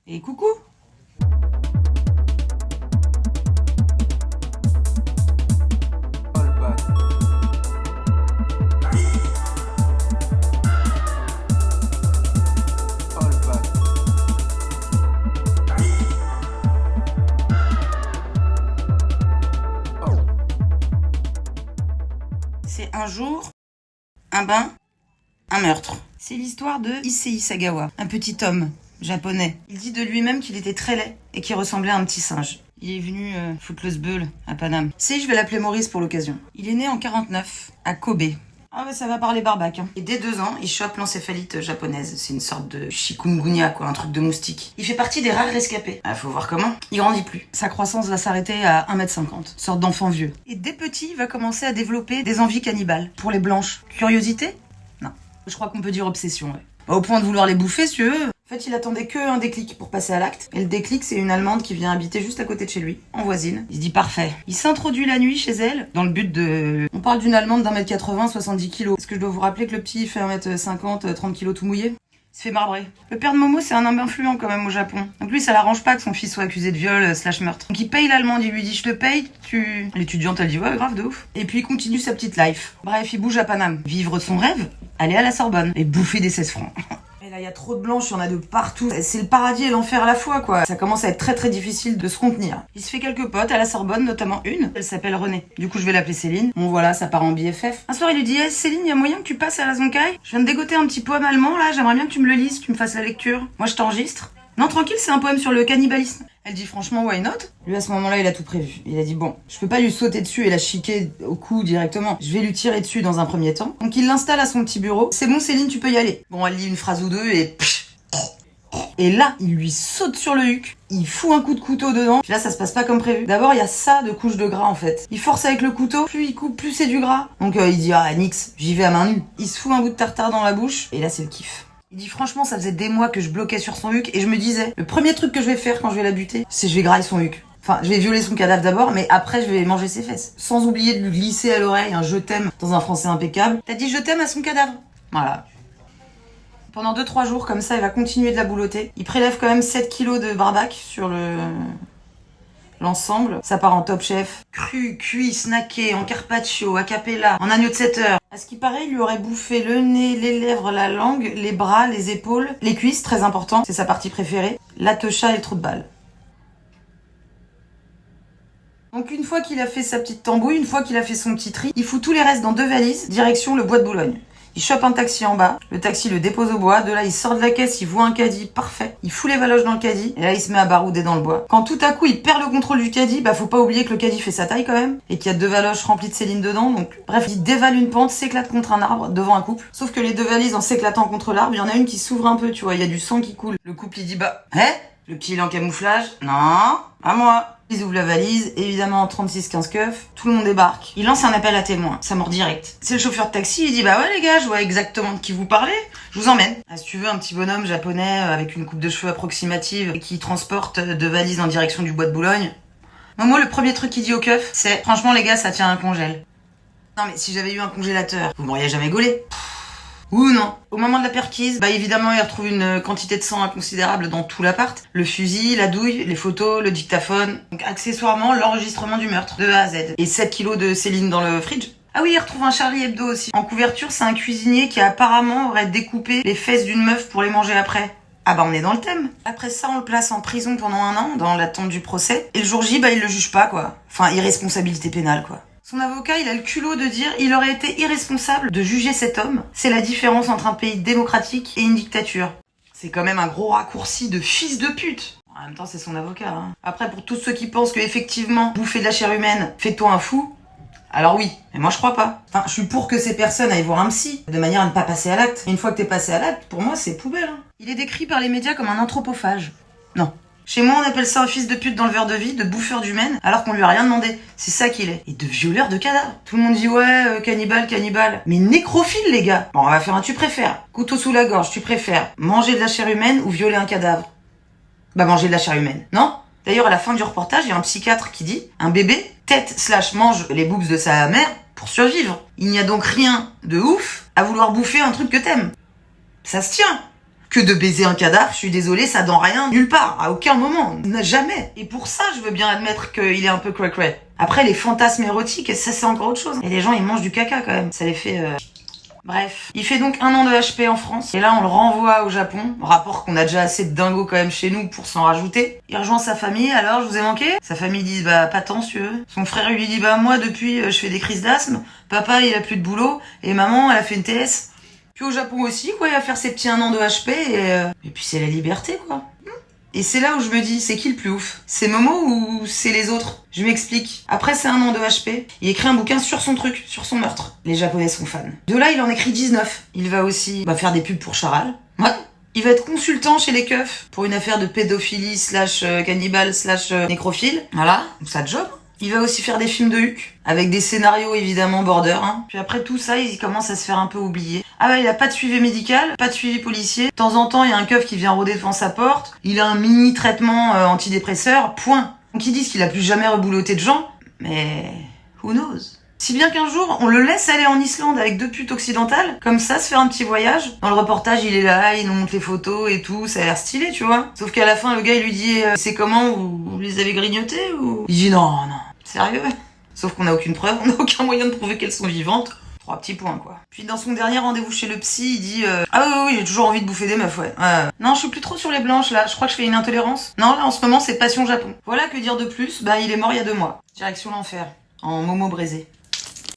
Et coucou. C'est un jour, un bain, un meurtre. C'est l'histoire de Issei Sagawa, un petit homme japonais. Il dit de lui-même qu'il était très laid et qu'il ressemblait à un petit singe. Il est venu foutre le sbeul à Paname. Je vais l'appeler Maurice pour l'occasion. Il est né en 49 à Kobe. Ah ouais, ça va parler barbac. Hein. Et dès 2 ans, il chope l'encéphalite japonaise. C'est une sorte de chikungunya, quoi, un truc de moustique. Il fait partie des rares rescapés. Ah, faut voir comment. Il grandit plus. Sa croissance va s'arrêter à 1m50. Sorte d'enfant vieux. Et dès petit, il va commencer à développer des envies cannibales. Pour les blanches. Curiosité? Non. Je crois qu'on peut dire obsession, ouais. Au point de vouloir les bouffer, si tu veux. En fait, il attendait que un déclic pour passer à l'acte. Et le déclic, c'est une Allemande qui vient habiter juste à côté de chez lui, en voisine. Il se dit parfait. Il s'introduit la nuit chez elle, dans le but de... On parle d'une Allemande d'1m80, 70 kg. Est-ce que je dois vous rappeler que le petit fait 1m50, 30 kg tout mouillé? Il se fait marbrer. Le père de Momo, c'est un homme influent quand même au Japon. Donc lui, ça l'arrange pas que son fils soit accusé de viol / meurtre. Donc il paye l'Allemande, il lui dit je te paye, tu... L'étudiante, elle dit ouais, grave, de ouf. Et puis il continue sa petite life. Bref, il bouge à Paname. Vivre son rêve, aller à la Sorbonne et bouffer des 16 francs. Et là, il y a trop de blanches, il y en a de partout. C'est le paradis et l'enfer à la fois, quoi. Ça commence à être très très difficile de se contenir. Il se fait quelques potes à la Sorbonne, notamment une. Elle s'appelle Renée. Du coup, je vais l'appeler Céline. Bon, voilà, ça part en BFF. Un soir, il lui dit, hey, Céline, il y a moyen que tu passes à la Zonkai? Je viens de dégoter un petit poème allemand, là. J'aimerais bien que tu me le lises, que tu me fasses la lecture. Moi, je t'enregistre. Non, tranquille, c'est un poème sur le cannibalisme. Elle dit franchement, why not? Lui, à ce moment-là, il a tout prévu. Il a dit bon, je peux pas lui sauter dessus et la chiquer au cou directement. Je vais lui tirer dessus dans un premier temps. Donc il l'installe à son petit bureau. C'est bon, Céline, tu peux y aller. Bon, elle lit une phrase ou deux et... Et là, il lui saute sur le huc. Il fout un coup de couteau dedans. Puis là, ça se passe pas comme prévu. D'abord, il y a ça de couche de gras, en fait. Il force avec le couteau. Plus il coupe, plus c'est du gras. Donc il dit, ah, nix, j'y vais à main nue. Il se fout un bout de tartare dans la bouche. Et là, c'est le kiff. Il dit franchement, ça faisait des mois que je bloquais sur son huc et je me disais, le premier truc que je vais faire quand je vais la buter, c'est je vais grailler son huc. Enfin, je vais violer son cadavre d'abord, mais après je vais manger ses fesses. Sans oublier de lui glisser à l'oreille un je t'aime dans un français impeccable. T'as dit je t'aime à son cadavre. Voilà. Pendant 2-3 jours comme ça, il va continuer de la boulotter. Il prélève quand même 7 kilos de barbac sur l'ensemble. Ça part en Top Chef. Cru, cuit, snacké, en carpaccio, a cappella, en agneau de 7 heures. À ce qui paraît, il lui aurait bouffé le nez, les lèvres, la langue, les bras, les épaules, les cuisses, très important, c'est sa partie préférée, la techa et le trou de balle. Donc une fois qu'il a fait sa petite tambouille, une fois qu'il a fait son petit tri, il fout tous les restes dans 2 valises, direction le bois de Boulogne. Il chope un taxi en bas, le taxi le dépose au bois, de là il sort de la caisse, il voit un caddie, parfait. Il fout les valoches dans le caddie, et là il se met à barouder dans le bois. Quand tout à coup il perd le contrôle du caddie, bah faut pas oublier que le caddie fait sa taille quand même, et qu'il y a 2 valoches remplies de Céline dedans, donc bref, il dévale une pente, s'éclate contre un arbre devant un couple. Sauf que les 2 valises en s'éclatant contre l'arbre, il y en a une qui s'ouvre un peu, tu vois, il y a du sang qui coule. Le couple il dit bah, le petit il est en camouflage? Non, à moi. Ils ouvrent la valise, évidemment 36-15 keufs, tout le monde débarque. Il lance un appel à témoins, ça mord direct. C'est le chauffeur de taxi, il dit bah ouais les gars, je vois exactement de qui vous parlez, je vous emmène. Ah, si tu veux un petit bonhomme japonais avec une coupe de cheveux approximative qui transporte 2 valises en direction du bois de Boulogne. Moi le premier truc qu'il dit au keuf, c'est franchement les gars ça tient un congèle. Non mais si j'avais eu un congélateur, vous m'auriez jamais gaulé. Ou non. Au moment de la perquise, bah évidemment, il retrouve une quantité de sang inconsidérable dans tout l'appart. Le fusil, la douille, les photos, le dictaphone. Donc accessoirement, l'enregistrement du meurtre, de A à Z. Et 7 kilos de Céline dans le fridge. Ah oui, il retrouve un Charlie Hebdo aussi. En couverture, c'est un cuisinier qui apparemment aurait découpé les fesses d'une meuf pour les manger après. Ah bah on est dans le thème. Après ça, on le place en prison pendant 1 an, dans l'attente du procès. Et le jour J, bah il le juge pas, quoi. Enfin, irresponsabilité pénale, quoi. Son avocat, il a le culot de dire il aurait été irresponsable de juger cet homme. C'est la différence entre un pays démocratique et une dictature. C'est quand même un gros raccourci de fils de pute. En même temps, c'est son avocat. Hein. Après, pour tous ceux qui pensent que effectivement bouffer de la chair humaine fait de toi un fou, alors oui, mais moi je crois pas. Enfin, je suis pour que ces personnes aillent voir un psy, de manière à ne pas passer à l'acte. Une fois que t'es passé à l'acte, pour moi, c'est poubelle. Hein. Il est décrit par les médias comme un anthropophage. Non. Chez moi, on appelle ça un fils de pute dans le verre de vie, de bouffeur d'humaine, alors qu'on lui a rien demandé. C'est ça qu'il est. Et de violeur de cadavres. Tout le monde dit ouais, cannibale, cannibale. Mais nécrophile, les gars. Bon, on va faire un tu préfères. Couteau sous la gorge, tu préfères manger de la chair humaine ou violer un cadavre? Bah manger de la chair humaine. Non? D'ailleurs, à la fin du reportage, il y a un psychiatre qui dit un bébé tête/mange les boobs de sa mère pour survivre. Il n'y a donc rien de ouf à vouloir bouffer un truc que t'aimes. Ça se tient. que de baiser un cadavre. Je suis désolée, ça dans rien, nulle part, à aucun moment, jamais. Et pour ça, je veux bien admettre qu'il est un peu cray-cray. Après, les fantasmes érotiques, ça c'est encore autre chose. Et les gens, ils mangent du caca quand même. Ça les fait... Bref. Il fait donc 1 an de HP en France. Et là, on le renvoie au Japon. Rapport qu'on a déjà assez de dingos quand même chez nous pour s'en rajouter. Il rejoint sa famille. Alors, je vous ai manqué? Sa famille dit, bah, pas tant, si tu veux. Son frère lui dit, bah, moi, depuis, je fais des crises d'asthme. Papa, il a plus de boulot. Et maman, elle a fait une TS. Puis au Japon aussi, quoi. Il va faire ses petits 1 an de HP. Et puis, c'est la liberté, quoi. Et c'est là où je me dis, c'est qui le plus ouf? C'est Momo ou c'est les autres? Je m'explique. Après c'est 1 an de HP, il écrit un bouquin sur son truc, sur son meurtre. Les Japonais sont fans. De là, il en écrit 19. Il va aussi faire des pubs pour Charal. Ouais. Il va être consultant chez les keufs pour une affaire de pédophilie / cannibale / nécrophile. Voilà, ça job. Il va aussi faire des films de Huck, avec des scénarios évidemment border. Puis après tout ça, il commence à se faire un peu oublier. Ah ouais, il a pas de suivi médical, pas de suivi policier. De temps en temps, il y a un keuf qui vient rôder devant sa porte. Il a un mini traitement antidépresseur, point. Donc ils disent qu'il a plus jamais rebouloté de gens, mais who knows? Si bien qu'un jour, on le laisse aller en Islande avec 2 putes occidentales, comme ça, se faire un petit voyage. Dans le reportage, il est là, il nous montre les photos et tout, ça a l'air stylé, tu vois. Sauf qu'à la fin, le gars, il lui dit c'est comment, vous les avez grignotés ou... Il dit non. Sérieux? Sauf qu'on n'a aucune preuve, on n'a aucun moyen de prouver qu'elles sont vivantes. 3 petits points, quoi. Puis dans son dernier rendez-vous chez le psy, il dit ah oui, j'ai toujours envie de bouffer des meufs, ouais. Non, je suis plus trop sur les blanches, là. Je crois que je fais une intolérance. Non, là, en ce moment, c'est passion Japon. Voilà, que dire de plus? Il est mort il y a 2 mois. Direction l'enfer. En Momo braisé.